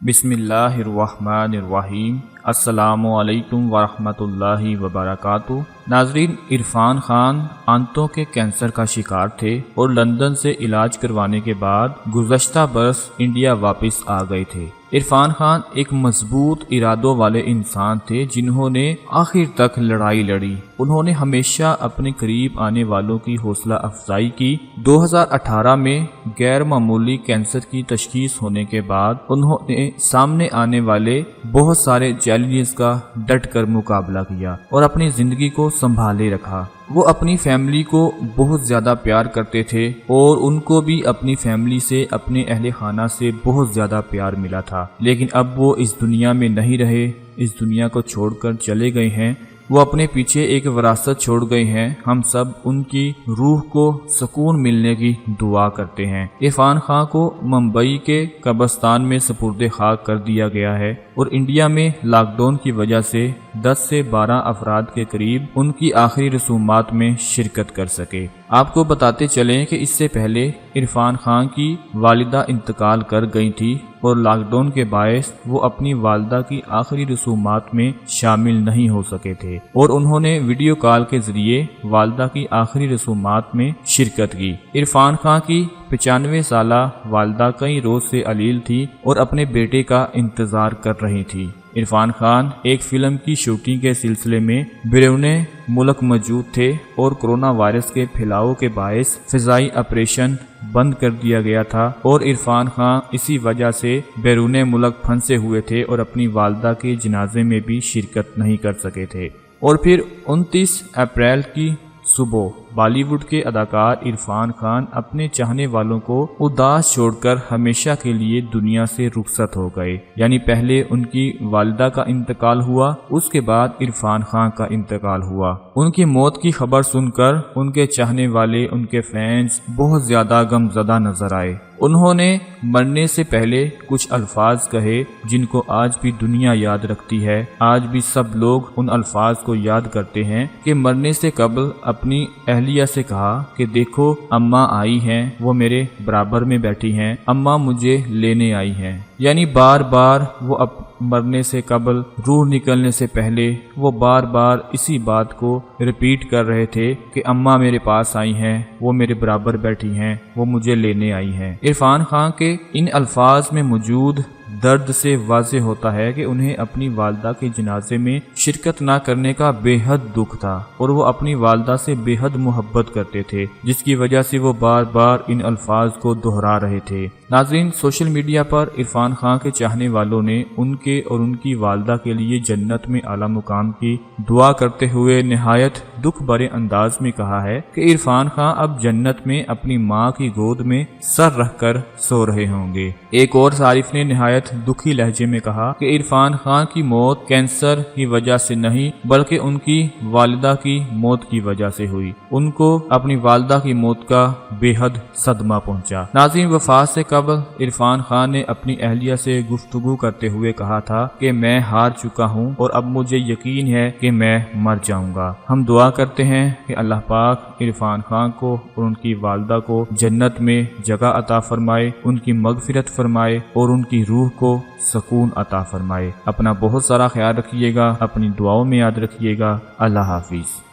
بسم اللہ الرحمن الرحیم۔ السلام علیکم ورحمۃ اللہ وبرکاتہ۔ ناظرین، عرفان خان آنتوں کے کینسر کا شکار تھے اور لندن سے علاج کروانے کے بعد گزشتہ برس انڈیا واپس آ گئے تھے۔ عرفان خان ایک مضبوط ارادوں والے انسان تھے جنہوں نے آخر تک لڑائی لڑی۔ انہوں نے ہمیشہ اپنے قریب آنے والوں کی حوصلہ افزائی کی۔ 2018 میں غیر معمولی کینسر کی تشخیص ہونے کے بعد انہوں نے سامنے آنے والے بہت سارے چیلنجز کا ڈٹ کر مقابلہ کیا اور اپنی زندگی کو سنبھالے رکھا۔ وہ اپنی فیملی کو بہت زیادہ پیار کرتے تھے اور ان کو بھی اپنی فیملی سے، اپنے اہل خانہ سے بہت زیادہ پیار ملا تھا، لیکن اب وہ اس دنیا میں نہیں رہے، اس دنیا کو چھوڑ کر چلے گئے ہیں۔ وہ اپنے پیچھے ایک وراثت چھوڑ گئے ہیں۔ ہم سب ان کی روح کو سکون ملنے کی دعا کرتے ہیں۔ عرفان خان کو ممبئی کے قبرستان میں سپرد خاک کر دیا گیا ہے اور انڈیا میں لاک ڈاؤن کی وجہ سے 10 سے 12 افراد کے قریب ان کی آخری رسومات میں شرکت کر سکے۔ آپ کو بتاتے چلیں کہ اس سے پہلے عرفان خان کی والدہ انتقال کر گئی تھی اور لاک ڈاؤن کے باعث وہ اپنی والدہ کی آخری رسومات میں شامل نہیں ہو سکے تھے اور انہوں نے ویڈیو کال کے ذریعے والدہ کی آخری رسومات میں شرکت کی۔ عرفان خان کی 95 سالہ والدہ کئی روز سے علیل تھی اور اپنے بیٹے کا انتظار کر رہی تھی۔ عرفان خان ایک فلم کی شوٹنگ کے سلسلے میں بیرون ملک موجود تھے اور کرونا وائرس کے پھیلاؤ کے باعث فضائی آپریشن بند کر دیا گیا تھا اور عرفان خان اسی وجہ سے بیرون ملک پھنسے ہوئے تھے اور اپنی والدہ کے جنازے میں بھی شرکت نہیں کر سکے تھے۔ اور پھر 29 اپریل کی صبح بالی ووڈ کے اداکار عرفان خان اپنے چاہنے والوں کو اداس چھوڑ کر ہمیشہ کے لیے دنیا سے رخصت ہو گئے۔ یعنی پہلے ان کی والدہ کا انتقال ہوا، اس کے بعد عرفان خان کا انتقال ہوا۔ ان کی موت کی خبر سن کر ان کے چاہنے والے، ان کے فینس بہت زیادہ غمزدہ نظر آئے۔ انہوں نے مرنے سے پہلے کچھ الفاظ کہے جن کو آج بھی دنیا یاد رکھتی ہے۔ آج بھی سب لوگ ان الفاظ کو یاد کرتے ہیں کہ مرنے سے قبل اپنی اہلیہ سے کہا کہ دیکھو اماں آئی ہیں، وہ میرے برابر میں بیٹھی ہیں، اماں مجھے لینے آئی ہیں۔ یعنی بار بار وہ مرنے سے قبل، روح نکلنے سے پہلے وہ بار بار اسی بات کو ریپیٹ کر رہے تھے کہ اماں میرے پاس آئی ہیں، وہ میرے برابر بیٹھی ہیں، وہ مجھے لینے آئی ہیں۔ عرفان خان کے ان الفاظ میں موجود درد سے واضح ہوتا ہے کہ انہیں اپنی والدہ کے جنازے میں شرکت نہ کرنے کا بے حد دکھ تھا اور وہ اپنی والدہ سے بے حد محبت کرتے تھے، جس کی وجہ سے وہ بار بار ان الفاظ کو دہرا رہے تھے۔ ناظرین، سوشل میڈیا پر عرفان خان کے چاہنے والوں نے ان کے اور ان کی والدہ کے لیے جنت میں اعلیٰ مقام کی دعا کرتے ہوئے نہایت دکھ بھرے انداز میں کہا ہے کہ عرفان خان اب جنت میں اپنی ماں کی گود میں سر رکھ کر سو رہے ہوں گے۔ ایک اور صارف نے نہایت دکھی لہجے میں کہا کہ عرفان خان کی موت کینسر کی وجہ سے نہیں بلکہ ان کی والدہ کی موت کی وجہ سے ہوئی۔ ان کو اپنی والدہ کی موت کا بے حد صدمہ پہنچا۔ ناظرین، وفات سے قبل عرفان خان نے اپنی اہلیہ سے گفتگو کرتے ہوئے کہا تھا کہ میں ہار چکا ہوں اور اب مجھے یقین ہے کہ میں مر جاؤں گا۔ ہم دعا کرتے ہیں کہ اللہ پاک عرفان خان کو اور ان کی والدہ کو جنت میں جگہ عطا فرمائے، ان کی مغفرت فرمائے اور ان کی روح کو سکون عطا فرمائے۔ اپنا بہت سارا خیال رکھیے گا، اپنی دعاؤں میں یاد رکھیے گا۔ اللہ حافظ۔